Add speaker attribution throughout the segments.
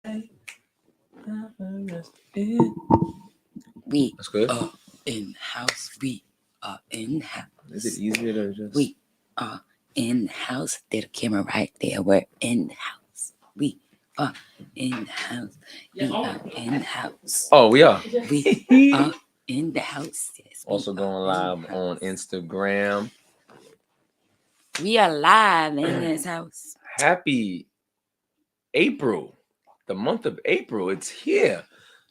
Speaker 1: We
Speaker 2: That's good.
Speaker 1: are in house. We are in house.
Speaker 2: Is it easier to just?
Speaker 1: We are in house. There's a camera right there. We're in house. We are in house. We are in house.
Speaker 2: Oh, we are.
Speaker 1: We are in the house. Yes, we
Speaker 2: Also
Speaker 1: are
Speaker 2: going
Speaker 1: in
Speaker 2: live
Speaker 1: the
Speaker 2: on
Speaker 1: house.
Speaker 2: Instagram.
Speaker 1: We are live in this house.
Speaker 2: Happy April. The month of April. It's here.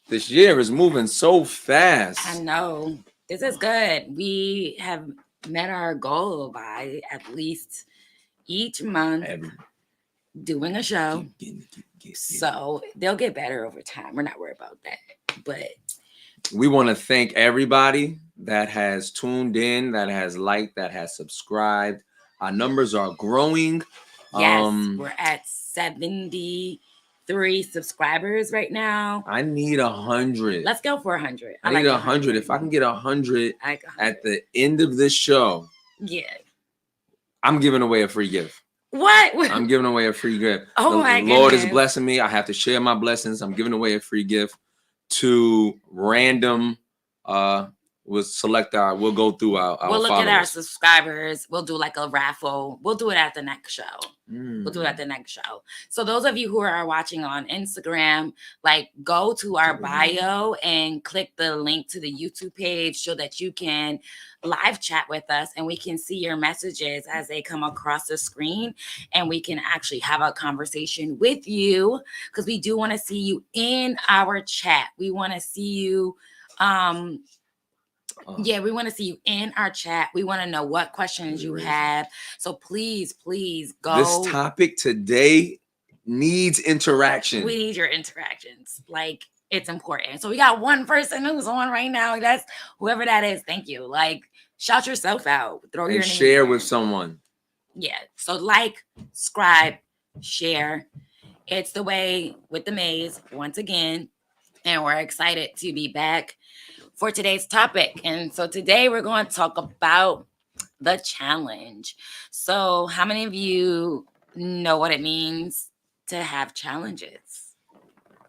Speaker 2: This year is moving so fast.
Speaker 1: I know. This is good. We have met our goal by at least each month doing a show. So they'll get better over time. We're not worried about that. But
Speaker 2: we want to thank everybody that has tuned in, that has liked, that has subscribed. Our numbers are growing.
Speaker 1: yes, we're at 73 subscribers right now.
Speaker 2: I need 100.
Speaker 1: Let's go for 100.
Speaker 2: I need 100. If I can get 100 at the end of this show,
Speaker 1: yeah,
Speaker 2: I'm giving away a free gift.
Speaker 1: What?
Speaker 2: I'm giving away a free gift.
Speaker 1: Oh my
Speaker 2: Lord
Speaker 1: goodness.
Speaker 2: is blessing me. I have to share my blessings. I'm giving away a free gift to random. We'll select our. We'll go through our.
Speaker 1: We'll look
Speaker 2: followers.
Speaker 1: at our subscribers. We'll do like a raffle. We'll do it at the next show. We'll do it at the next show. So those of you who are watching on Instagram, like go to our bio and click the link to the YouTube page so that you can live chat with us and we can see your messages as they come across the screen and we can actually have a conversation with you because we do want to see you in our chat. We want to see you yeah, we want to see you in our chat. We want to know what questions you have. So please go.
Speaker 2: This topic today needs interaction.
Speaker 1: We need your interactions. Like, it's important. So we got one person who's on right now. That's whoever that is. Thank you. Like, shout yourself out. Throw your name
Speaker 2: share with someone.
Speaker 1: Yeah. So like, subscribe, share. It's the way with the maze once again. And we're excited to be back for today's topic. And so today we're going to talk about the challenge. So how many of you know what it means to have challenges?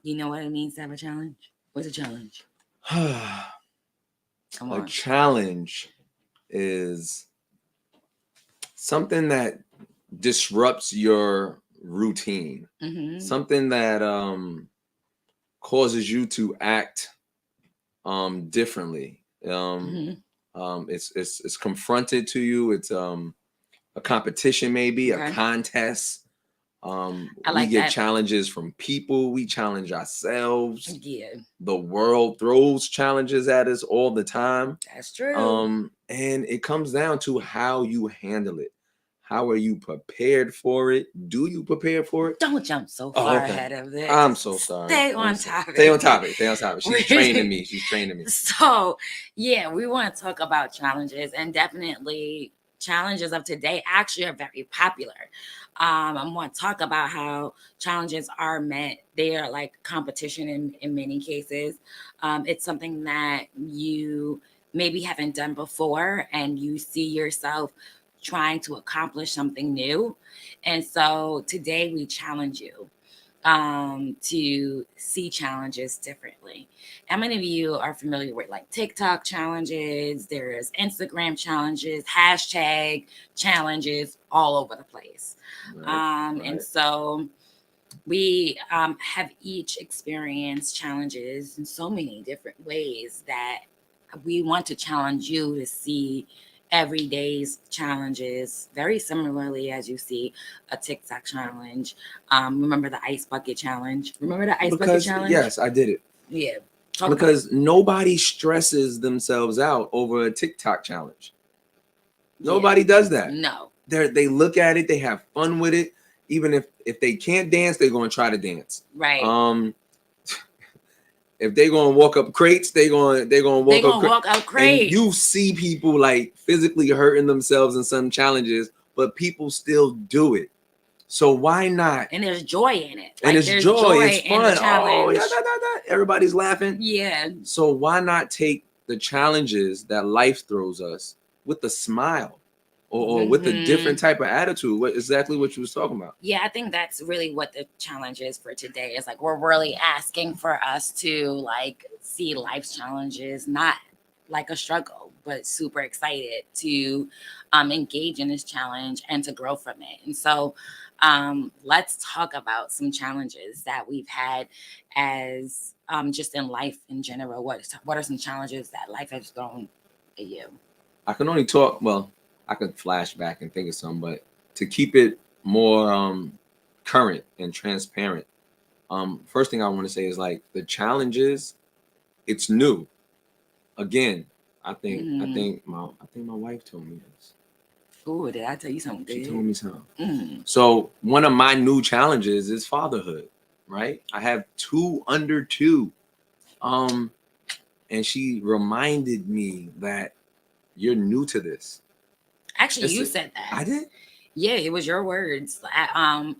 Speaker 1: You know what it means to have a challenge? What's a challenge? Come on.
Speaker 2: A challenge is something that disrupts your routine. Mm-hmm. Something that causes you to act differently. It's confronted to you. It's a competition, maybe a contest. We get challenges from people. We challenge ourselves.
Speaker 1: Yeah.
Speaker 2: The world throws challenges at us all the time.
Speaker 1: That's true.
Speaker 2: And it comes down to how you handle it. How are you prepared for it? Do you prepare for it?
Speaker 1: Don't jump so far ahead of this.
Speaker 2: I'm so sorry.
Speaker 1: Stay on topic.
Speaker 2: Stay on topic. She's training me.
Speaker 1: So, yeah, we want to talk about challenges, and definitely challenges of today actually are very popular. I want to talk about how challenges are meant. They are like competition in many cases. It's something that you maybe haven't done before, and you see yourself trying to accomplish something new. And so today we challenge you to see challenges differently. How many of you are familiar with like TikTok challenges? There's Instagram challenges, hashtag challenges all over the place. Right. And so we have each experienced challenges in so many different ways that we want to challenge you to see everyday's challenges very similarly as you see a TikTok challenge. Remember the ice bucket challenge? Bucket challenge?
Speaker 2: Yes, I did it.
Speaker 1: Yeah.
Speaker 2: Because nobody stresses themselves out over a TikTok challenge. Nobody does that.
Speaker 1: No.
Speaker 2: They look at it, they have fun with it. Even if they can't dance, they're going to try to dance.
Speaker 1: Right.
Speaker 2: If they're gonna walk up crates, they're gonna walk up crates. And you see people like physically hurting themselves in some challenges, but people still do it. So why not?
Speaker 1: And there's joy in it.
Speaker 2: And it's joy. It's fun. Oh, yeah, everybody's laughing.
Speaker 1: Yeah.
Speaker 2: So why not take the challenges that life throws us with a smile? or with a different type of attitude. What exactly what you was talking about?
Speaker 1: Yeah, I think that's really what the challenge is for today. Is like we're really asking for us to like see life's challenges not like a struggle, but super excited to engage in this challenge and to grow from it. And so let's talk about some challenges that we've had as just in life in general. What are some challenges that life has thrown at you?
Speaker 2: I can only talk. Well, I can flash back and think of some, but to keep it more current and transparent, first thing I want to say is like the challenges. It's new. Again, I think my wife told me this.
Speaker 1: Oh, did I tell you something?
Speaker 2: She told me something. So one of my new challenges is fatherhood. Right, I have 2 under 2, and she reminded me that you're new to this.
Speaker 1: Actually, you said that.
Speaker 2: I did?
Speaker 1: Yeah, it was your words. I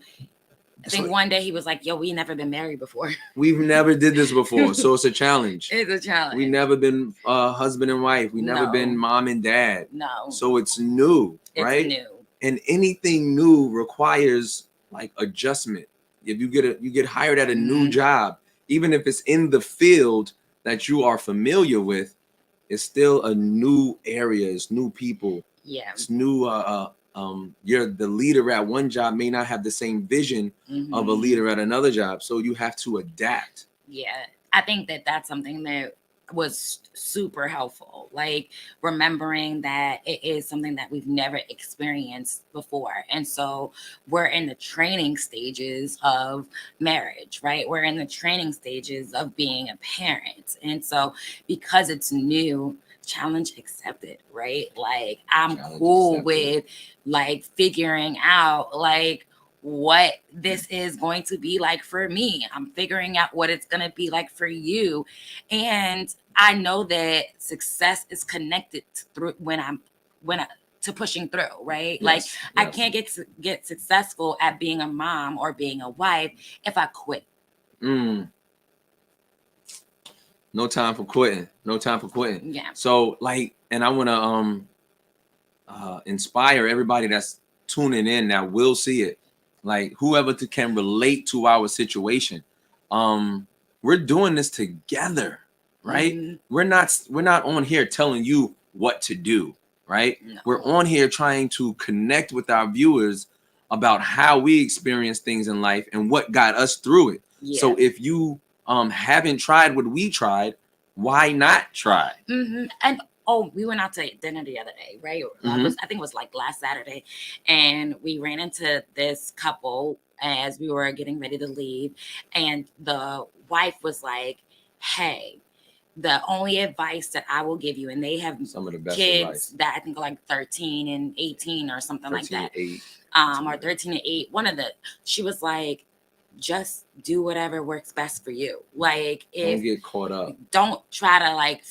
Speaker 1: think one day he was like, yo, we never been married before.
Speaker 2: We've never did this before. So it's a challenge.
Speaker 1: It's a challenge.
Speaker 2: We never been husband and wife. We never been mom and dad.
Speaker 1: No.
Speaker 2: So it's new, right?
Speaker 1: It's new.
Speaker 2: And anything new requires like adjustment. If you get hired at a new job, even if it's in the field that you are familiar with, it's still a new area. It's new people.
Speaker 1: Yeah.
Speaker 2: It's new. You're the leader at one job may not have the same vision of a leader at another job, so you have to adapt.
Speaker 1: Yeah, I think that that's something that was super helpful, like remembering that it is something that we've never experienced before. And so we're in the training stages of marriage, right? We're in the training stages of being a parent. And so because it's new, challenge accepted, right? Like I'm cool with like figuring out like what this is going to be like for me. I'm figuring out what it's going to be like for you. And I know that success is connected through to pushing through, right? Yes, like yes. I can't get successful at being a mom or being a wife if I quit.
Speaker 2: No time for quitting. No time for quitting.
Speaker 1: Yeah.
Speaker 2: So like, and I want to inspire everybody that's tuning in that will see it. Like whoever can relate to our situation. We're doing this together, right? We're not on here telling you what to do, right? No. We're on here trying to connect with our viewers about how we experience things in life and what got us through it. Yeah. So if you haven't tried what we tried, why not try?
Speaker 1: And we went out to dinner the other day, right? I think it was like last Saturday, and we ran into this couple as we were getting ready to leave, and the wife was like, "Hey, the only advice that I will give you," and they have
Speaker 2: some of the best
Speaker 1: kids
Speaker 2: advice.
Speaker 1: That I think are like 13 and 18 or something like that,
Speaker 2: 8.
Speaker 1: Or 13 and 8. She was like, just do whatever works best for you. Like,
Speaker 2: don't get caught up.
Speaker 1: Don't try to like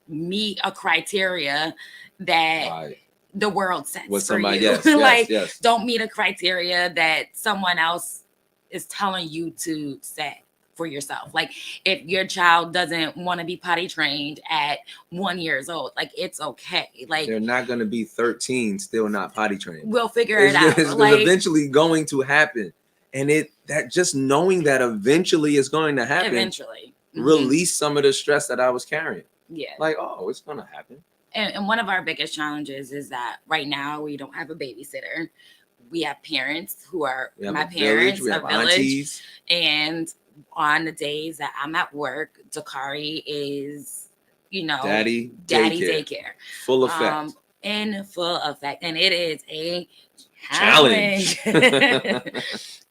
Speaker 1: meet a criteria that the world sets for somebody, you. Like, don't meet a criteria that someone else is telling you to set for yourself. Like, if your child doesn't want to be potty trained at 1 year old, like, it's okay. Like,
Speaker 2: they're not going to be 13 still not potty trained.
Speaker 1: We'll figure it out.
Speaker 2: It's like, eventually going to happen. And that just knowing that eventually it's going to happen.
Speaker 1: Eventually.
Speaker 2: Release some of the stress that I was carrying.
Speaker 1: Yeah.
Speaker 2: Like, oh, it's going to happen.
Speaker 1: And one of our biggest challenges is that right now we don't have a babysitter. We have parents who are my parents,
Speaker 2: a village. Aunties.
Speaker 1: And on the days that I'm at work, Dakari is,
Speaker 2: daddy
Speaker 1: daycare.
Speaker 2: Full effect.
Speaker 1: In full effect. And it is a challenge.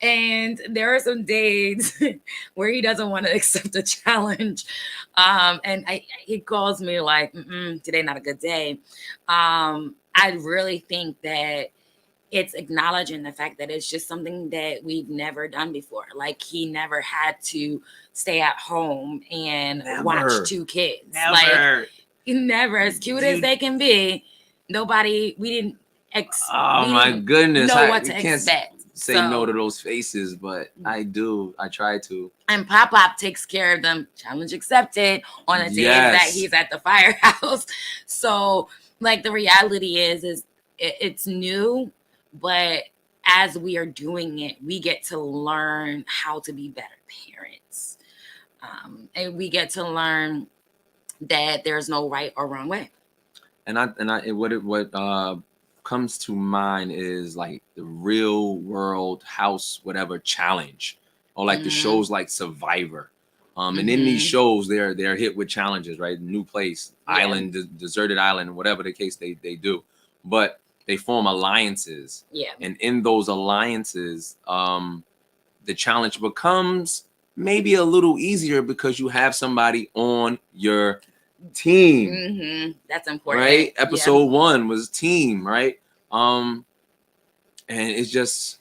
Speaker 1: And there are some days where he doesn't want to accept a challenge. And he calls me like, today not a good day. I really think that it's acknowledging the fact that it's just something that we've never done before. Like, he never had to stay at home and watch 2 kids. Like, never, as cute as they can be. We didn't my goodness, know what to expect.
Speaker 2: Say no to those faces, but I do. I try to.
Speaker 1: And Pop takes care of them. Challenge accepted on the days that he's at the firehouse. So, like, the reality is it's new, but as we are doing it, we get to learn how to be better parents. And we get to learn that there's no right or wrong way.
Speaker 2: What comes to mind is like the real world house whatever challenge, or like the shows like Survivor. And in these shows, they're hit with challenges, right? New place, island, deserted island, whatever the case they do, but they form alliances.
Speaker 1: Yeah.
Speaker 2: And in those alliances, the challenge becomes maybe a little easier because you have somebody on your team.
Speaker 1: That's important,
Speaker 2: right? Episode 1 was team, right? And it just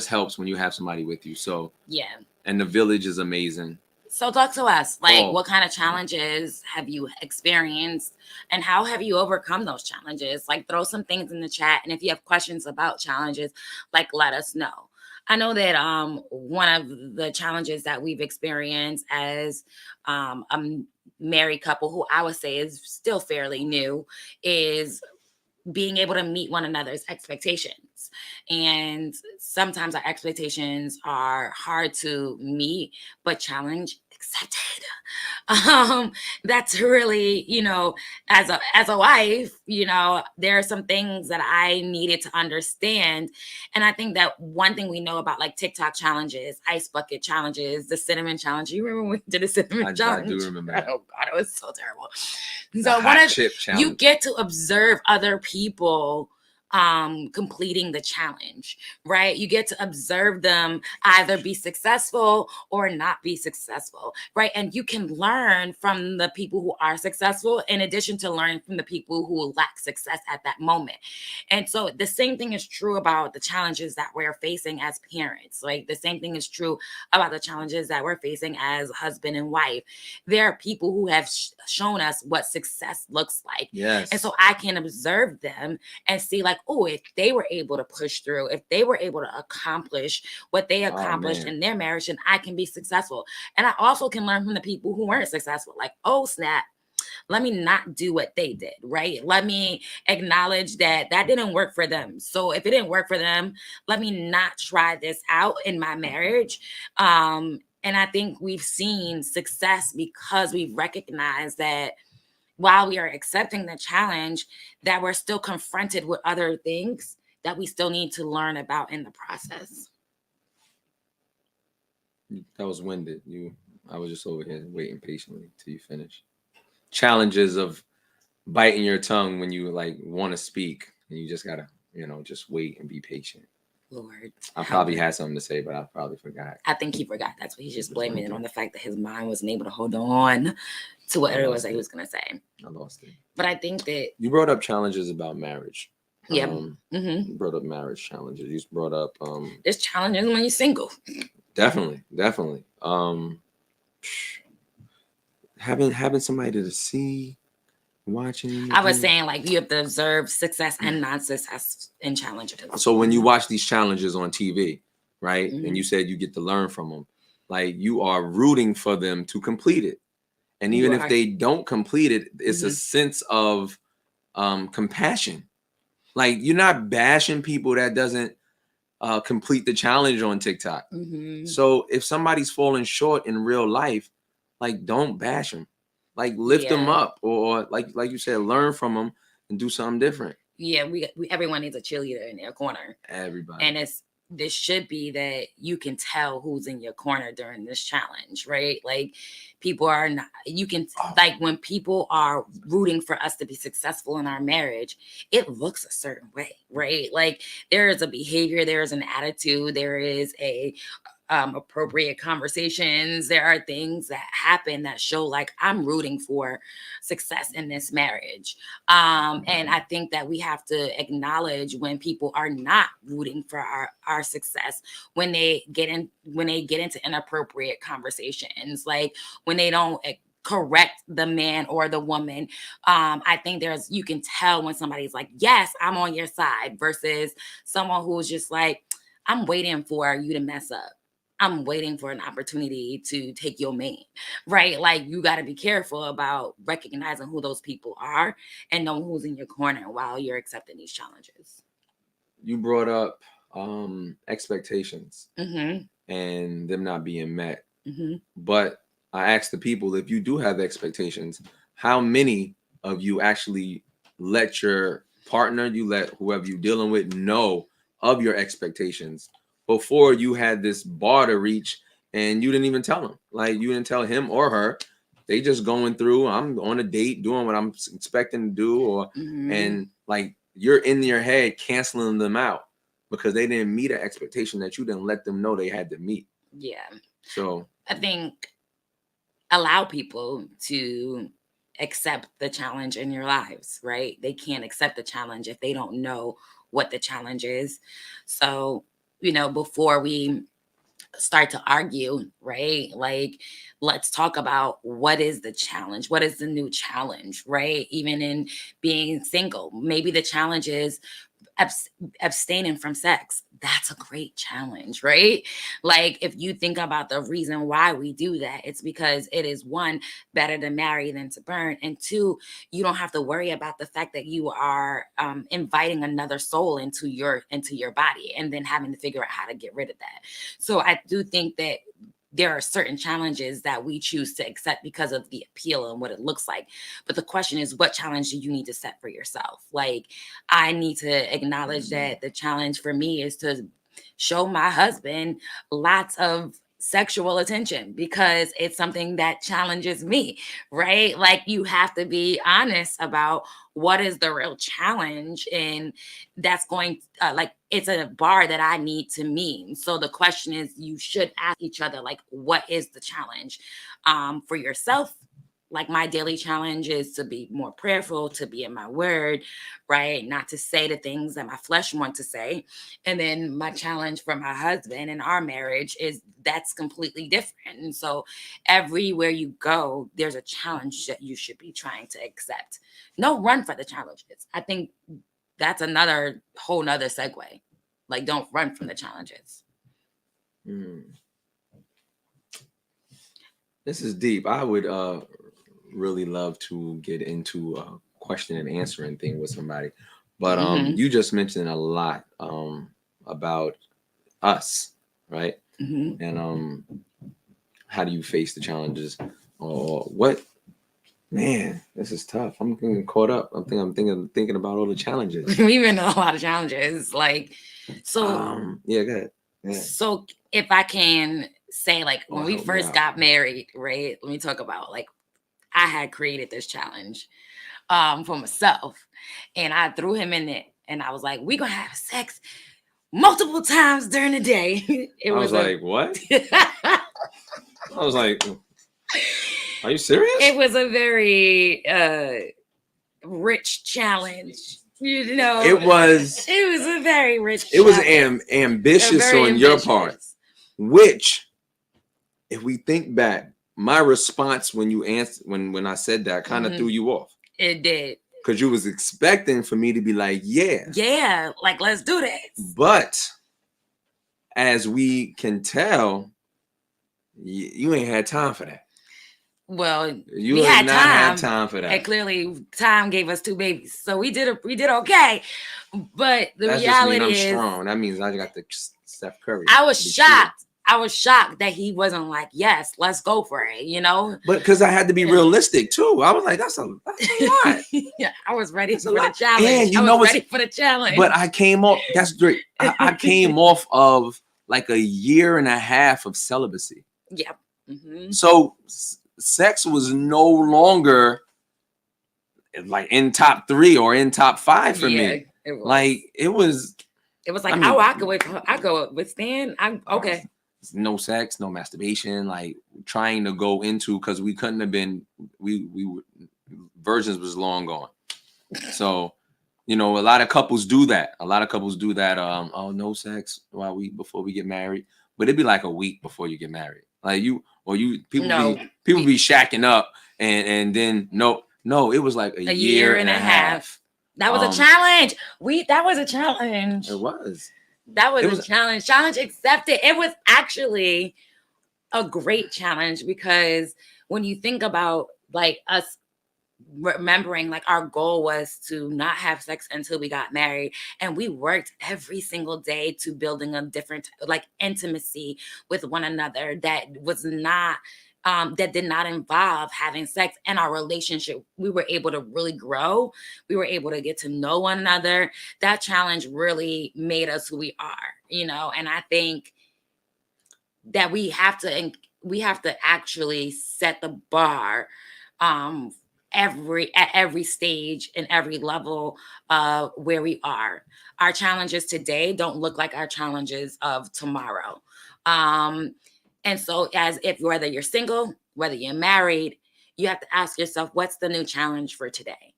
Speaker 2: helps when you have somebody with you. So
Speaker 1: yeah,
Speaker 2: and the village is amazing.
Speaker 1: So talk to us, like what kind of challenges have you experienced and how have you overcome those challenges? Like throw some things in the chat, and if you have questions about challenges, like let us know. I know that one of the challenges that we've experienced as a married couple, who I would say is still fairly new, is being able to meet one another's expectations. And sometimes our expectations are hard to meet, but challenge accepted. That's really, as a wife, there are some things that I needed to understand. And I think that one thing we know about like TikTok challenges, ice bucket challenges, the cinnamon challenge. You remember when we did a cinnamon challenge?
Speaker 2: I do remember.
Speaker 1: Oh God, it was so terrible. So you get to observe other people completing the challenge, right? You get to observe them either be successful or not be successful, right? And you can learn from the people who are successful in addition to learning from the people who lack success at that moment. And so the same thing is true about the challenges that we're facing as parents. Like the same thing is true about the challenges that we're facing as husband and wife. There are people who have shown us what success looks like.
Speaker 2: Yes.
Speaker 1: And so I can observe them and see like, oh, if they were able to push through, if they were able to accomplish what they accomplished in their marriage, then I can be successful. And I also can learn from the people who weren't successful. Like, oh, snap. Let me not do what they did, right? Let me acknowledge that didn't work for them. So if it didn't work for them, let me not try this out in my marriage. And I think we've seen success because we've recognized that while we are accepting the challenge, that we're still confronted with other things that we still need to learn about in the process.
Speaker 2: That was winded. I was just over here waiting patiently till you finish. Challenges of biting your tongue when you like want to speak, and you just gotta, just wait and be patient.
Speaker 1: Lord,
Speaker 2: I probably had something to say, but I probably forgot.
Speaker 1: I think he forgot. That's what he's just blaming it on the fact that his mind wasn't able to hold on to what it was that he was going to say.
Speaker 2: I lost it.
Speaker 1: But I think that
Speaker 2: you brought up challenges about marriage.
Speaker 1: Yeah.
Speaker 2: You brought up marriage challenges. You brought up
Speaker 1: there's challenges when you're single.
Speaker 2: Definitely. Having somebody to see, watching.
Speaker 1: I was saying like you have to observe success and non-success in challenges.
Speaker 2: So when you watch these challenges on TV, right, and you said you get to learn from them, like you are rooting for them to complete it. And even if they don't complete it, it's a sense of compassion. Like you're not bashing people that doesn't complete the challenge on TikTok. So if somebody's falling short in real life, like don't bash them. Like lift them up, or like you said, learn from them and do something different.
Speaker 1: Yeah, we everyone needs a cheerleader in their corner.
Speaker 2: Everybody.
Speaker 1: And this should be that you can tell who's in your corner during this challenge, right? Like people are not, you can like when people are rooting for us to be successful in our marriage, it looks a certain way, right? Like there is a behavior, there is an attitude, there is a appropriate conversations. There are things that happen that show like I'm rooting for success in this marriage. And I think that we have to acknowledge when people are not rooting for our success, when they get into inappropriate conversations, like when they don't correct the man or the woman. I think you can tell when somebody's like, yes, I'm on your side, versus someone who's just like, I'm waiting for you to mess up. I'm waiting for an opportunity to take your man, right? Like you got to be careful about recognizing who those people are and knowing who's in your corner while you're accepting these challenges.
Speaker 2: You brought up expectations
Speaker 1: Mm-hmm.
Speaker 2: and them not being met.
Speaker 1: Mm-hmm.
Speaker 2: But I asked the people, if you do have expectations, how many of you actually let your partner, you let whoever you're dealing with know of your expectations before you had this bar to reach and you didn't even tell them? Like you didn't tell him or her. They just going through, I'm on a date doing what I'm expecting to do, or and like you're in your head canceling them out because they didn't meet an expectation that you didn't let them know they had to meet.
Speaker 1: Yeah.
Speaker 2: So
Speaker 1: I think allow people to accept the challenge in your lives, right? They can't accept the challenge if they don't know what the challenge is. So, before we start to argue, right? Like, let's talk about what is the challenge? What is the new challenge, right? Even in being single, maybe the challenge is abstaining from sex. That's a great challenge, right? Like if you think about the reason why we do that, it's because it is one, better to marry than to burn, and two, you don't have to worry about the fact that you are inviting another soul into your body and then having to figure out how to get rid of that. So I do think that there are certain challenges that we choose to accept because of the appeal and what it looks like. But the question is, what challenge do you need to set for yourself? Like, I need to acknowledge that the challenge for me is to show my husband lots of sexual attention because it's something that challenges me, right? Like, you have to be honest about what is the real challenge, and that's going like it's a bar that I need to meet. So the question is, you should ask each other, like, what is the challenge for yourself? Like, my daily challenge is to be more prayerful, to be in my word, right? Not to say the things that my flesh want to say. And then my challenge for my husband in our marriage is that's completely different. And so everywhere you go, there's a challenge that you should be trying to accept. No, run for the challenges. I think that's another whole nother segue. Like, don't run from the challenges.
Speaker 2: This is deep. I would really love to get into a question and answering thing with somebody, but you just mentioned a lot about us, right? And how do you face the challenges, or what? Man, this is tough. I'm getting caught up. I'm thinking about all the challenges.
Speaker 1: We've been in a lot of challenges. Like, so
Speaker 2: yeah, go ahead. Yeah.
Speaker 1: So if I can say, like, when we first got married, right? Let me talk about, like, I had created this challenge for myself, and I threw him in it, and I was like, we're gonna have sex multiple times during the day.
Speaker 2: I was like, what? I was like, are you serious?
Speaker 1: It was a very rich challenge. It was a very rich challenge.
Speaker 2: It was ambitious on your part, which, if we think back, my response when you answered, when I said that, kind of threw you off.
Speaker 1: It did.
Speaker 2: Because you was expecting for me to be like, yeah,
Speaker 1: like, let's do this.
Speaker 2: But as we can tell, you ain't had time for that.
Speaker 1: Well, we had time for that, and clearly time gave us 2 babies, so we did okay. But the reality is,
Speaker 2: I'm strong. That means I got the Steph Curry.
Speaker 1: I was shocked. Sure. I was shocked that he wasn't like, yes, let's go for it,
Speaker 2: But because I had to be realistic too. I was like, that's a lot.
Speaker 1: Yeah, I was ready for the challenge. I was ready for the challenge.
Speaker 2: But I came off. That's great. I came off of like a year and a half of celibacy.
Speaker 1: Yeah.
Speaker 2: So sex was no longer like in top 3 or in top 5 for me. It was
Speaker 1: like, I could withstand. I'm okay.
Speaker 2: No sex, no masturbation, like trying to go into, because we couldn't have been, we virgins was long gone. So, a lot of couples do that. Oh, no sex before we get married. But it'd be like a week before you get married. Like people be shacking up and then no, it was like a year and a half.
Speaker 1: That was a challenge. That was a challenge.
Speaker 2: It was.
Speaker 1: That was a challenge. Challenge accepted. It was actually a great challenge because when you think about like us remembering, like our goal was to not have sex until we got married, and we worked every single day to building a different like intimacy with one another that was not that did not involve having sex. And our relationship, we were able to really grow, we were able to get to know one another. That challenge really made us who we are, you know. And I think that we have to actually set the bar um at every stage and every level of where we are. Our challenges today don't look like our challenges of tomorrow. um and so, as if whether you're single, whether you're married, you have to ask yourself, what's the new challenge for today,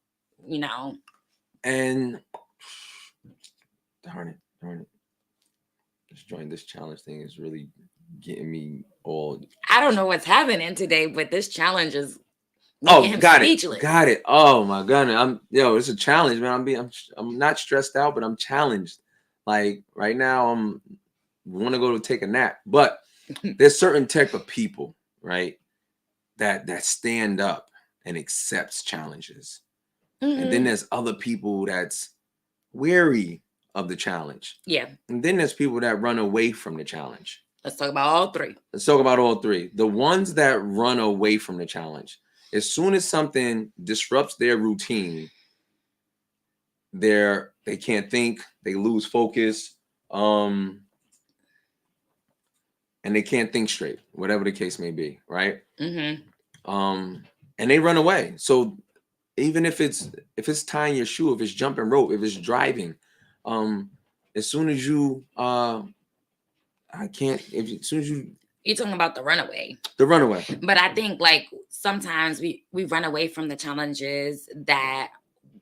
Speaker 1: you know.
Speaker 2: And darn it, this challenge thing is really getting me all.
Speaker 1: I don't know what's happening today, but this challenge is
Speaker 2: speechless. Got it. Oh my goodness, it's a challenge, man. I'm not stressed out, but I'm challenged. Like right now, want to go to take a nap, but there's certain type of people, right, that stand up and accepts challenges, and then there's other people that's weary of the challenge.
Speaker 1: Yeah.
Speaker 2: And then there's people that run away from the challenge.
Speaker 1: Let's talk about all three.
Speaker 2: The ones that run away from the challenge, as soon as something disrupts their routine, they can't think, they lose focus, and they can't think straight, whatever the case may be, right? And they run away. So even if it's tying your shoe, if it's jumping rope, if it's driving, as soon as you
Speaker 1: you're talking about the runaway.
Speaker 2: But
Speaker 1: I think like sometimes we run away from the challenges that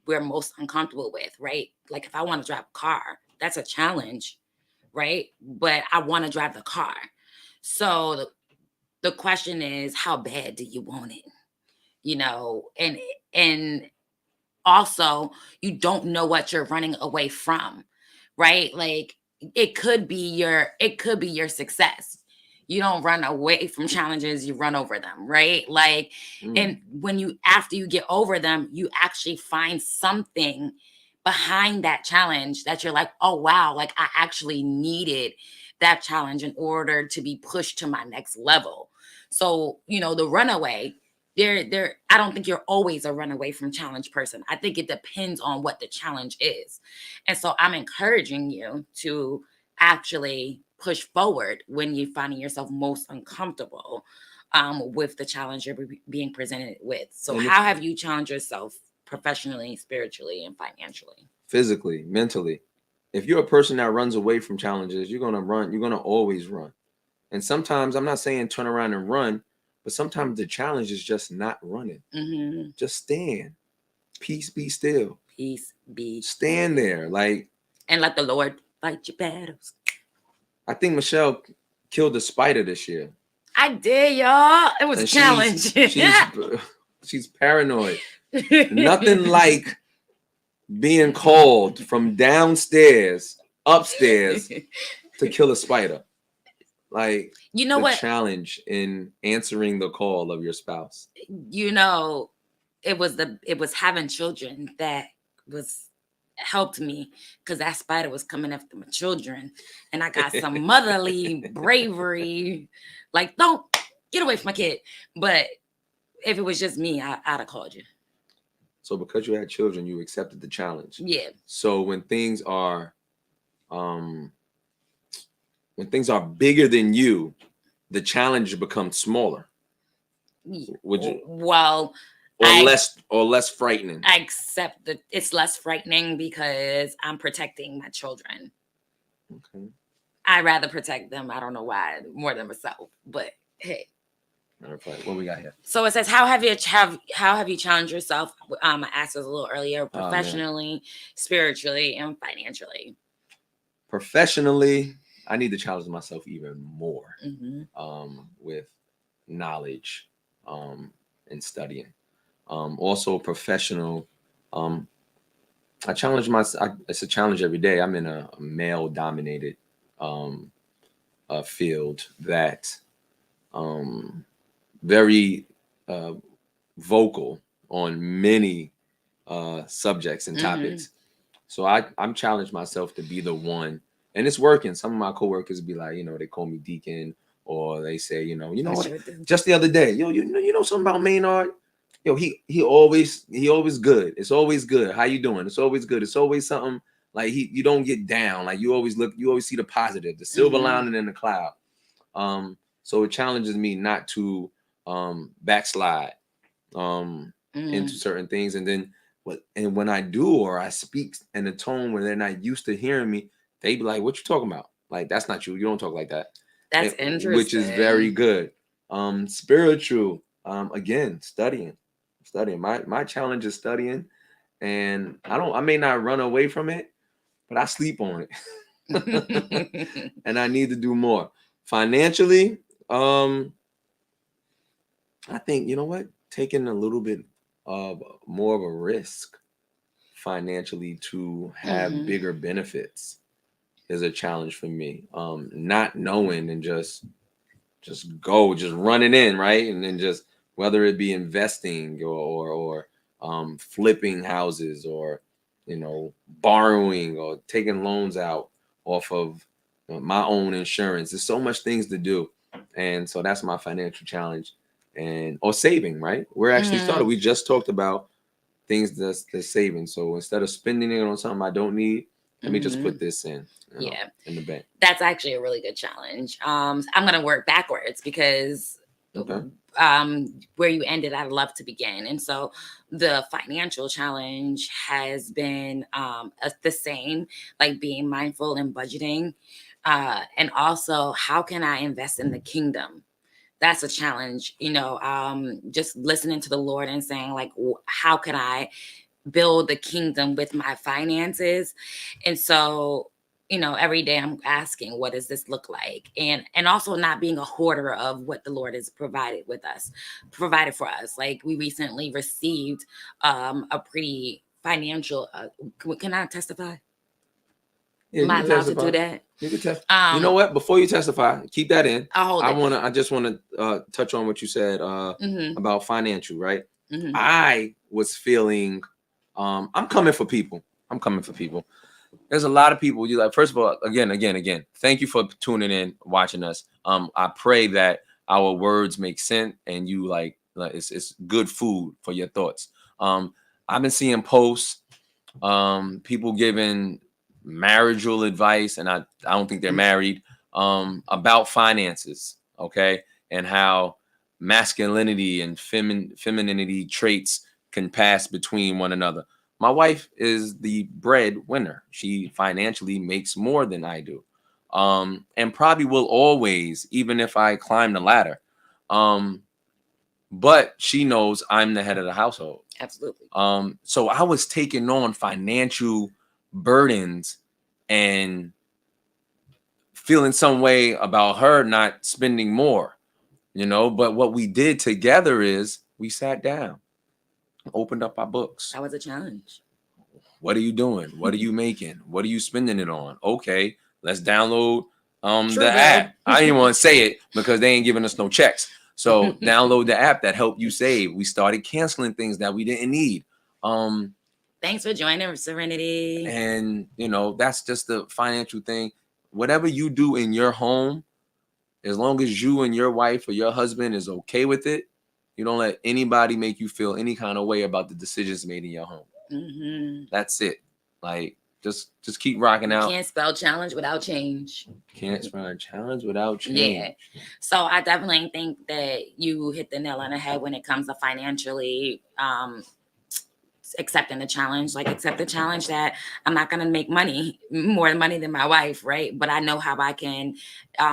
Speaker 1: we're most uncomfortable with, right? Like if I want to drive a car, that's a challenge, right? But I want to drive the car. So the question is, how bad do you want it? You know, and also you don't know what you're running away from, right? Like it could be your success. You don't run away from challenges, you run over them, right? Like and when after you get over them, you actually find something behind that challenge that you're like, oh wow, like I actually needed that challenge in order to be pushed to my next level. So, you know, the runaway, I don't think you're always a runaway from challenge person. I think it depends on what the challenge is. And so I'm encouraging you to actually push forward when you're finding yourself most uncomfortable with the challenge you're being presented with. So how have you challenged yourself professionally, spiritually, and financially?
Speaker 2: Physically, mentally. If you're a person that runs away from challenges, you're going to run. You're going to always run. And sometimes, I'm not saying turn around and run, but sometimes the challenge is just not running. Just stand. Peace be still. Stand there. Like,
Speaker 1: and let the Lord fight your battles.
Speaker 2: I think Michelle killed a spider this year.
Speaker 1: I did, y'all. It was a challenge.
Speaker 2: She's paranoid. Nothing like being called from downstairs, upstairs to kill a spider. Like,
Speaker 1: you know what?
Speaker 2: Challenge in answering the call of your spouse.
Speaker 1: You know, it was having children that was helped me, because that spider was coming after my children, and I got some motherly bravery. Like, don't get away from my kid. But if it was just me, I'd have called you.
Speaker 2: So because you had children, you accepted the challenge.
Speaker 1: Yeah.
Speaker 2: So when things are bigger than you, the challenge becomes smaller. Would you?
Speaker 1: Well,
Speaker 2: less frightening.
Speaker 1: I accept that it's less frightening because I'm protecting my children.
Speaker 2: Okay.
Speaker 1: I'd rather protect them. I don't know why, more than myself. But hey.
Speaker 2: What we got here?
Speaker 1: So it says, how have you challenged yourself? I asked this a little earlier, professionally, spiritually, and financially.
Speaker 2: Professionally, I need to challenge myself even more with knowledge and studying. Also professional. I challenge myself. It's a challenge every day. I'm in a male dominated field that very vocal on many subjects and topics. So I'm challenged myself to be the one, and it's working. Some of my coworkers be like, they call me Deacon, or they say, what? Just the other day, you know something about Maynard? He always good. It's always good. How you doing? It's always good. It's always something like you don't get down. Like you always see the positive, the silver lining in the cloud. So it challenges me not to backslide into certain things, and then when I do, or I speak in a tone where they're not used to hearing me, they be like, "What you talking about? Like that's not you. You don't talk like that."
Speaker 1: That's interesting.
Speaker 2: Which is very good. Spiritual. Again, studying. My challenge is studying, and I may not run away from it, but I sleep on it, and I need to do more. Financially, I think taking a little bit of more of a risk financially to have bigger benefits is a challenge for me. Not knowing and just running in, right? And then just whether it be investing or flipping houses, or borrowing or taking loans out off of my own insurance. There's so much things to do, and so that's my financial challenge. Or saving, right? We're actually started. We just talked about things that's saving. So instead of spending it on something I don't need, let me just put this in the bank.
Speaker 1: That's actually a really good challenge. I'm gonna work backwards because where you ended, I'd love to begin. And so the financial challenge has been the same, like being mindful and budgeting, and also how can I invest in the kingdom. That's a challenge, just listening to the Lord and saying, like, how can I build the kingdom with my finances? And so, every day I'm asking, what does this look like? And also not being a hoarder of what the Lord has provided for us. Like we recently received a pretty financial, can I testify?
Speaker 2: Yeah,
Speaker 1: am I allowed to do that?
Speaker 2: You can testify. You know what? Before you testify, keep that in. I just want to touch on what you said about financial, right? I was feeling, I'm coming for people. There's a lot of people. You like. First of all, again. Thank you for tuning in, watching us. I pray that our words make sense and you like it's good food for your thoughts. I've been seeing posts, people giving marital advice, and I don't think they're married, about finances, okay, and how masculinity and femininity traits can pass between one another. My wife is the breadwinner. She financially makes more than I do, and probably will always, even if I climb the ladder. But she knows I'm the head of the household.
Speaker 1: Absolutely.
Speaker 2: So I was taking on financial burdens and feeling some way about her not spending more, but what we did together is we sat down, opened up our books.
Speaker 1: That was a challenge.
Speaker 2: What are you doing? What are you making? What are you spending it on? Okay, let's download the app. I didn't want to say it because they ain't giving us no checks. So download the app that helped you save. We started canceling things that we didn't need.
Speaker 1: Thanks for joining, Serenity.
Speaker 2: And that's just the financial thing. Whatever you do in your home, as long as you and your wife or your husband is okay with it, you don't let anybody make you feel any kind of way about the decisions made in your home. That's it. Like just keep rocking out.
Speaker 1: Can't spell challenge without change.
Speaker 2: Can't spell challenge without change.
Speaker 1: Yeah. So I definitely think that you hit the nail on the head when it comes to financially accepting the challenge. Like accept the challenge that I'm not going to make more money than my wife, right? But I know how I can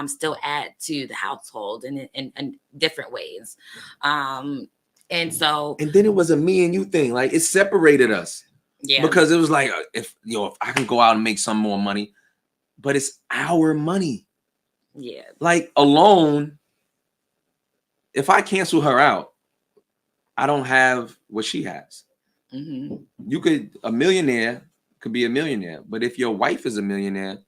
Speaker 1: still add to the household in different ways. And
Speaker 2: then it was a me and you thing. Like it separated us. Yeah. Because it was like, if I can go out and make some more money, but it's our money.
Speaker 1: Yeah.
Speaker 2: Like alone, if I cancel her out, I don't have what she has. A millionaire could be a millionaire. But if your wife is a millionaire,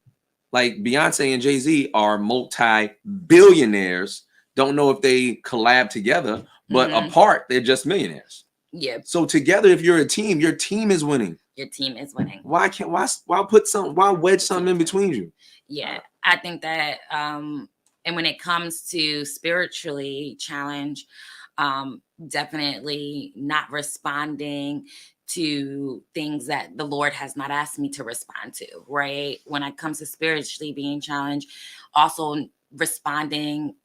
Speaker 2: like Beyonce and Jay-Z are multi-billionaires, don't know if they collab together, but apart, they're just millionaires.
Speaker 1: Yeah.
Speaker 2: So together, if you're a team, your team is winning.
Speaker 1: Your team is winning.
Speaker 2: Why wedge something in between you?
Speaker 1: Yeah. I think that and when it comes to spiritually challenge, definitely not responding to things that the Lord has not asked me to respond to, right? When it comes to spiritually being challenged, also responding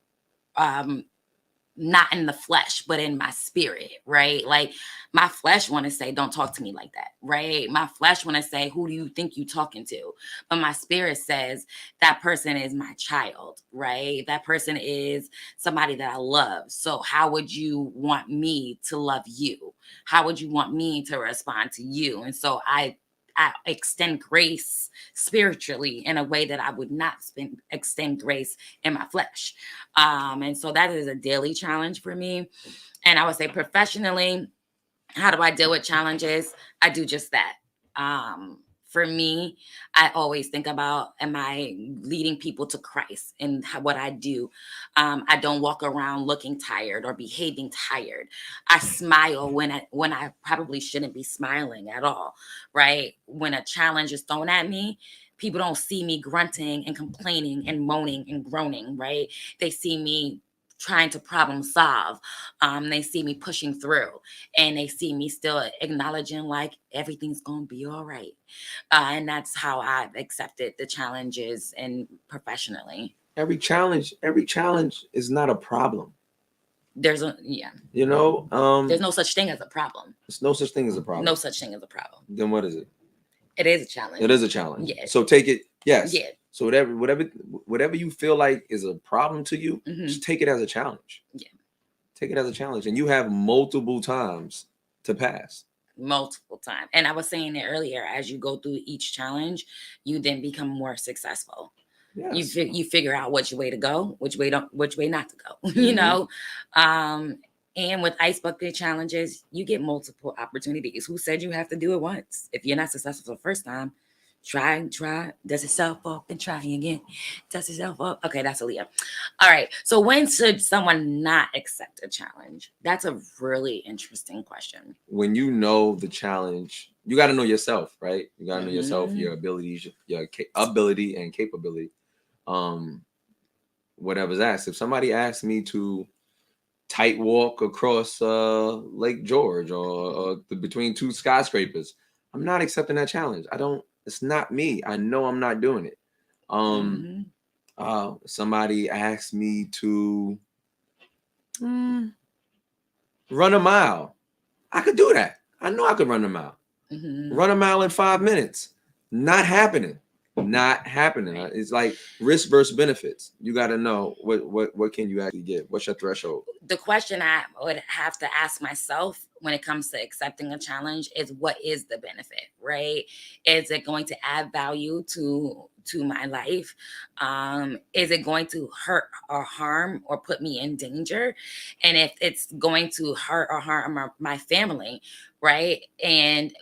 Speaker 1: not in the flesh, but in my spirit, right? Like my flesh want to say, don't talk to me like that, right? My flesh want to say, who do you think you talking to? But my spirit says that person is my child, right? That person is somebody that I love. So how would you want me to love you? How would you want me to respond to you? And so I extend grace spiritually in a way that I would not extend grace in my flesh. And so that is a daily challenge for me. And I would say professionally, how do I deal with challenges? I do just that. For me, I always think about, am I leading people to Christ in what I do? I don't walk around looking tired or behaving tired. I smile when I probably shouldn't be smiling at all, right? When a challenge is thrown at me, people don't see me grunting and complaining and moaning and groaning, right? They see me trying to problem solve. They see me pushing through, and they see me still acknowledging like everything's gonna be all right. And that's how I've accepted the challenges and professionally.
Speaker 2: Every challenge is not a problem.
Speaker 1: There's
Speaker 2: there's
Speaker 1: no such thing as a problem.
Speaker 2: There's no such thing as a problem.
Speaker 1: No such thing as a problem.
Speaker 2: Then what is it?
Speaker 1: It is a challenge.
Speaker 2: It is a challenge.
Speaker 1: Yeah.
Speaker 2: So take it. Yes.
Speaker 1: Yeah.
Speaker 2: So whatever you feel like is a problem to you, just take it as a challenge.
Speaker 1: Yeah.
Speaker 2: Take it as a challenge, and you have multiple times to pass.
Speaker 1: Multiple times. And I was saying it earlier, as you go through each challenge, you then become more successful. Yes. You figure out which way to go, which way not to go. You know. And with ice bucket challenges, you get multiple opportunities. Who said you have to do it once? If you're not successful the first time, try, dust yourself up and try again. Dust yourself up. Okay, that's Aaliyah. All right. So when should someone not accept a challenge? That's a really interesting question.
Speaker 2: When you know the challenge, you got to know yourself, right? You got to know yourself, your abilities, your ability and capability. Whatever's asked. If somebody asks me to tight walk across Lake George or between two skyscrapers, I'm not accepting that challenge. It's not me. I know I'm not doing it. Somebody asked me to run a mile. I could do that. I know I could run a mile. Run a mile in 5 minutes. Not happening. Not happening. It's like risk versus benefits. You got to know what can you actually get. What's your threshold?
Speaker 1: The question I would have to ask myself when it comes to accepting a challenge is, what is the benefit, right? Is it going to add value to my life? Is it going to hurt or harm or put me in danger? And if it's going to hurt or harm my family, right? And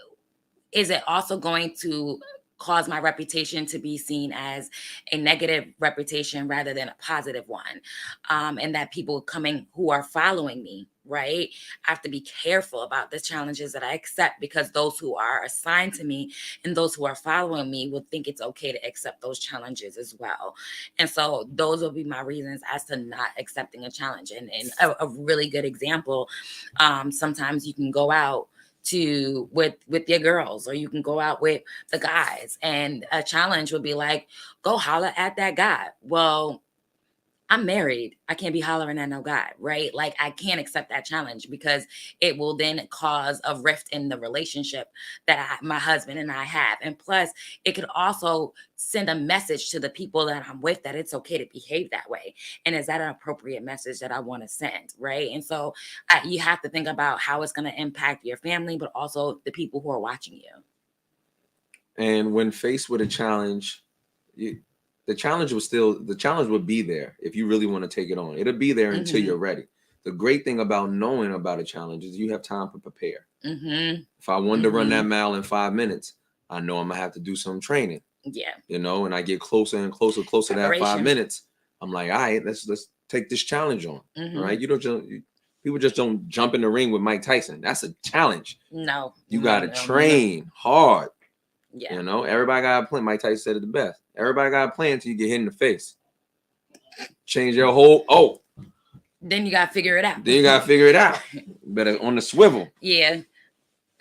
Speaker 1: is it also going to cause my reputation to be seen as a negative reputation rather than a positive one? And that people who are following me, right? I have to be careful about the challenges that I accept, because those who are assigned to me and those who are following me will think it's okay to accept those challenges as well. And so those will be my reasons as to not accepting a challenge. And a really good example, sometimes you can go out with your girls, or you can go out with the guys, and a challenge would be like, go holler at that guy. Well, I'm married. I can't be hollering at no guy, right? Like, I can't accept that challenge, because it will then cause a rift in the relationship that my husband and I have. And plus, it could also send a message to the people that I'm with that it's okay to behave that way. And is that an appropriate message that I want to send, right? And so you have to think about how it's going to impact your family, but also the people who are watching you.
Speaker 2: And when faced with a challenge, the challenge would be there if you really want to take it on. It'll be there until you're ready. The great thing about knowing about a challenge is you have time to prepare. If I wanted to run that mile in 5 minutes, I know I'm gonna have to do some training.
Speaker 1: Yeah.
Speaker 2: You know, and I get closer and closer to that 5 minutes. I'm like, all right, let's take this challenge on. All right. People just don't jump in the ring with Mike Tyson. That's a challenge.
Speaker 1: No.
Speaker 2: You gotta train hard.
Speaker 1: Yeah.
Speaker 2: You know, everybody got a plan. Mike Tyson said it the best. Everybody got a plan until you get hit in the face. Change your whole
Speaker 1: then you gotta figure it out.
Speaker 2: Better on the swivel.
Speaker 1: Yeah.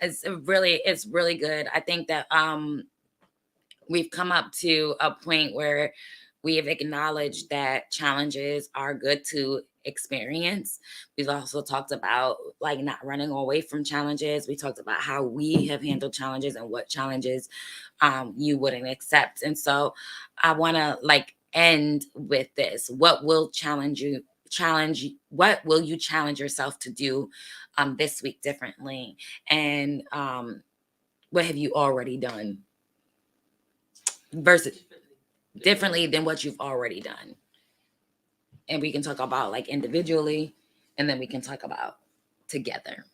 Speaker 1: It's really good. I think that we've come up to a point where we have acknowledged that challenges are good to experience. We've also talked about like not running away from challenges. We talked about how we have handled challenges and what challenges you wouldn't accept. And so I want to like end with this. What will what will you challenge yourself to do this week differently? And what have you already done versus differently than what you've already done? And we can talk about like individually, and then we can talk about together.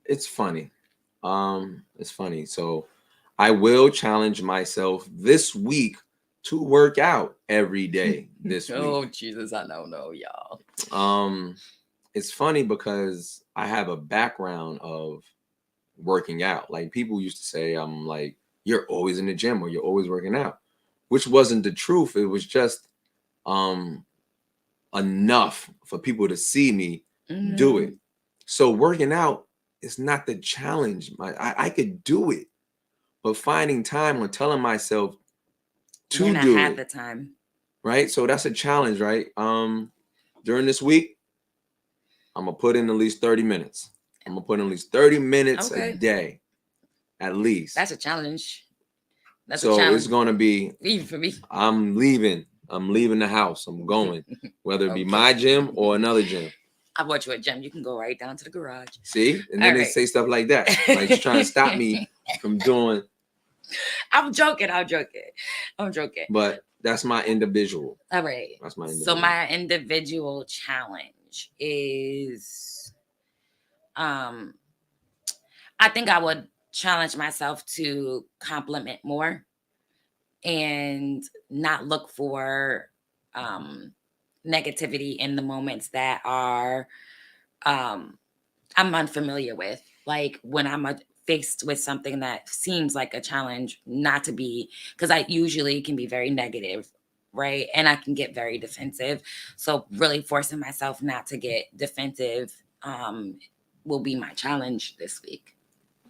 Speaker 2: It's funny. So I will challenge myself this week to work out every day this week.
Speaker 1: Oh Jesus, I don't know, y'all.
Speaker 2: It's funny because I have a background of working out. Like people used to say, I'm like, you're always in the gym or you're always working out, which wasn't the truth. It was just enough for people to see me do it. So working out is not the challenge. I could do it, but finding time or telling myself to do it.
Speaker 1: The time.
Speaker 2: Right. So that's a challenge, right? During this week, I'm gonna put in at least 30 minutes. I'm gonna put in at least 30 minutes a day. At least.
Speaker 1: That's a challenge.
Speaker 2: So it's gonna be
Speaker 1: even for me.
Speaker 2: I'm leaving the house. I'm going, whether it be my gym or another gym.
Speaker 1: I bought you a gym. You can go right down to the garage.
Speaker 2: See? And then they say stuff like that. Like just trying to stop me from doing.
Speaker 1: I'm joking.
Speaker 2: But that's my individual.
Speaker 1: All right.
Speaker 2: That's my individual.
Speaker 1: So my individual challenge is I think I would challenge myself to compliment more and not look for negativity in the moments that are I'm unfamiliar with. Like when I'm faced with something that seems like a challenge, not to be, because I usually can be very negative, right? And I can get very defensive. So really forcing myself not to get defensive will be my challenge this week.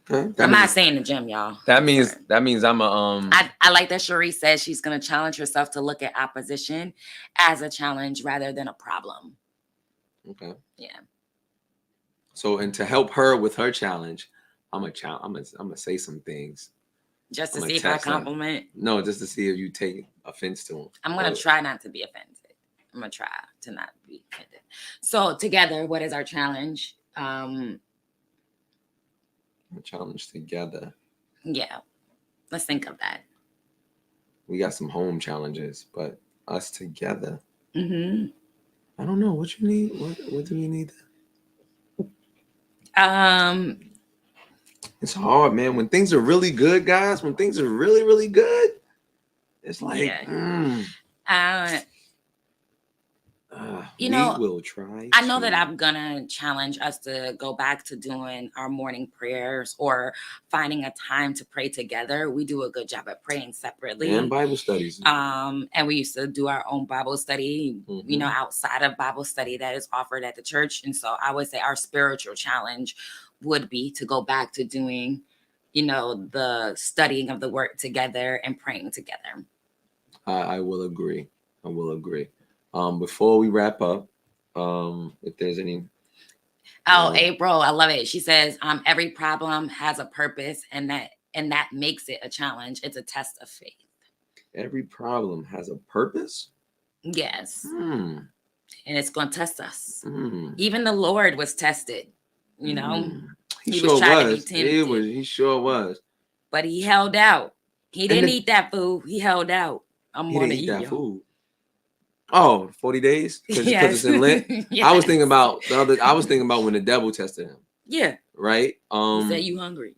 Speaker 1: Okay. I'm not saying the gym, y'all.
Speaker 2: That means I'm a
Speaker 1: I like that Cherie says she's gonna challenge herself to look at opposition as a challenge rather than a problem.
Speaker 2: Okay.
Speaker 1: Yeah.
Speaker 2: So and to help her with her challenge, I'm gonna say some things.
Speaker 1: Just to see if I compliment.
Speaker 2: No, just to see if you take offense to them.
Speaker 1: I'm gonna try not to be offended. I'm gonna try to not be offended. So together, what is our challenge?
Speaker 2: A challenge together.
Speaker 1: Yeah, let's think of that.
Speaker 2: We got some home challenges, but us together.
Speaker 1: Mm-hmm.
Speaker 2: I don't know what you need. What do you need? It's hard, man. When things are really good, guys. When things are really, really good, it's like,
Speaker 1: you know,
Speaker 2: we will try.
Speaker 1: I know that I'm gonna challenge us to go back to doing our morning prayers or finding a time to pray together. We do a good job at praying separately
Speaker 2: and Bible studies.
Speaker 1: And we used to do our own Bible study, you know, outside of Bible study that is offered at the church. And so I would say our spiritual challenge would be to go back to doing, you know, the studying of the word together and praying together.
Speaker 2: I will agree. Before we wrap up, if there's any.
Speaker 1: April, I love it. She says, every problem has a purpose, and that makes it a challenge. It's a test of faith.
Speaker 2: Every problem has a purpose?
Speaker 1: Yes. And it's going to test us. Even the Lord was tested, you know.
Speaker 2: He sure was. He sure was.
Speaker 1: But he held out. He didn't eat that food. He held out. I'm going to eat that
Speaker 2: food. Oh, 40 days? Because it's in Lent? Yes. I was thinking about when the devil tested him.
Speaker 1: Yeah.
Speaker 2: Right?
Speaker 1: He said, you hungry?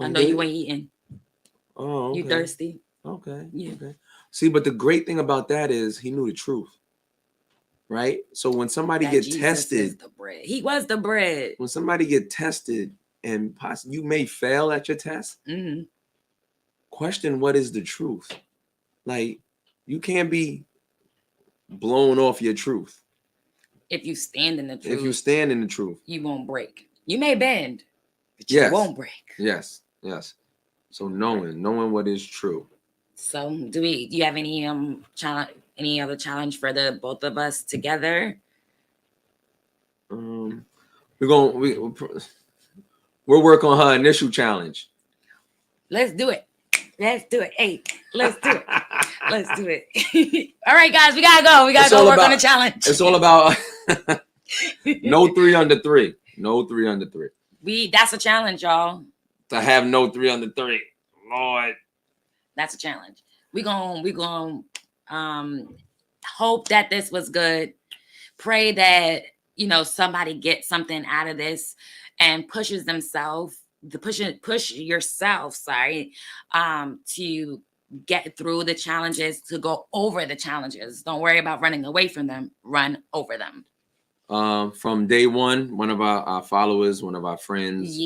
Speaker 1: I know you ain't eating.
Speaker 2: Oh, okay.
Speaker 1: You thirsty?
Speaker 2: Okay.
Speaker 1: Yeah.
Speaker 2: Okay. See, but the great thing about that is he knew the truth, right? So when somebody get tested,
Speaker 1: the bread. He was the bread.
Speaker 2: When somebody get tested and you may fail at your test, question what is the truth. Like, you can't be blown off your truth.
Speaker 1: If you stand in the truth.
Speaker 2: If you stand in the truth,
Speaker 1: you won't break. You may bend, but you won't break.
Speaker 2: Yes. So knowing what is true.
Speaker 1: So do you have any any other challenge for the both of us together?
Speaker 2: We'll work on her initial challenge.
Speaker 1: Let's do it. Hey, let's do it. Let's do it. All right, guys, we gotta go. We gotta go work on the challenge.
Speaker 2: It's all about no 3 under 3. No 3 under 3.
Speaker 1: That's a challenge, y'all.
Speaker 2: To have no 3 under 3. Lord.
Speaker 1: That's a challenge. We gonna hope that this was good. Pray that somebody gets something out of this and pushes themselves push yourself to get through the challenges, to go over the challenges. Don't worry about running away from them, run over them.
Speaker 2: From day one of our followers, one of our friends,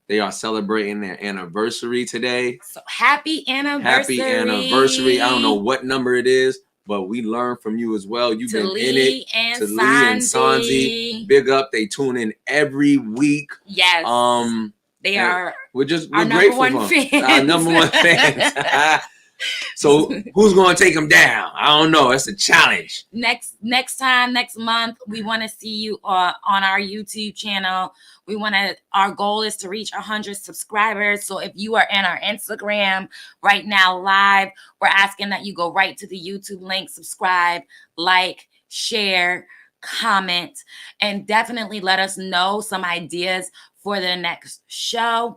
Speaker 2: they are celebrating their anniversary today.
Speaker 1: So happy anniversary.
Speaker 2: Happy anniversary. I don't know what number it is, but we learned from you as well. You've been in it. To Lee and Sanzi. Big up. They tune in every week.
Speaker 1: Yes. We're
Speaker 2: grateful for them. Our number one fans. So who's going to take them down? I don't know. It's a challenge.
Speaker 1: Next month, we want to see you on our YouTube channel. Our goal is to reach 100 subscribers. So if you are in our Instagram right now live, we're asking that you go right to the YouTube link, subscribe, like, share, comment, and definitely let us know some ideas for the next show.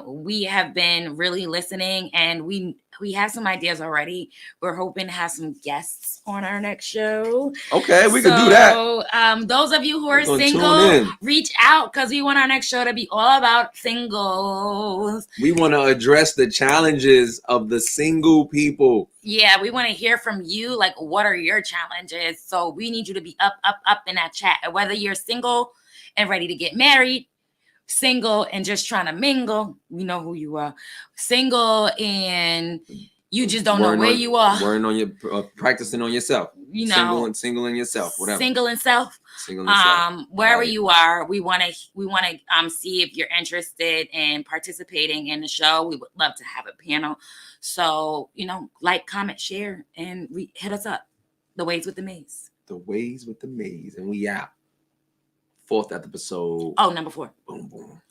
Speaker 1: We have been really listening, and we have some ideas already. We're hoping to have some guests on our next show.
Speaker 2: Okay, we can do that.
Speaker 1: Those of you who are single, reach out, because we want our next show to be all about singles.
Speaker 2: We want to address the challenges of the single people.
Speaker 1: Yeah, we want to hear from you. Like, what are your challenges? So we need you to be up in that chat. Whether you're single and ready to get married, single and just trying to mingle, we know who you are. Single and you just don't know where you are.
Speaker 2: Working on your practicing on yourself. Single in yourself, whatever.
Speaker 1: Single in self. Wherever you are, we want to see if you're interested in participating in the show. We would love to have a panel. So like, comment, share, and hit us up. The Ways with the Maze.
Speaker 2: The Ways with the Maze, and we out. 4th episode.
Speaker 1: Oh, number 4.
Speaker 2: Boom, boom.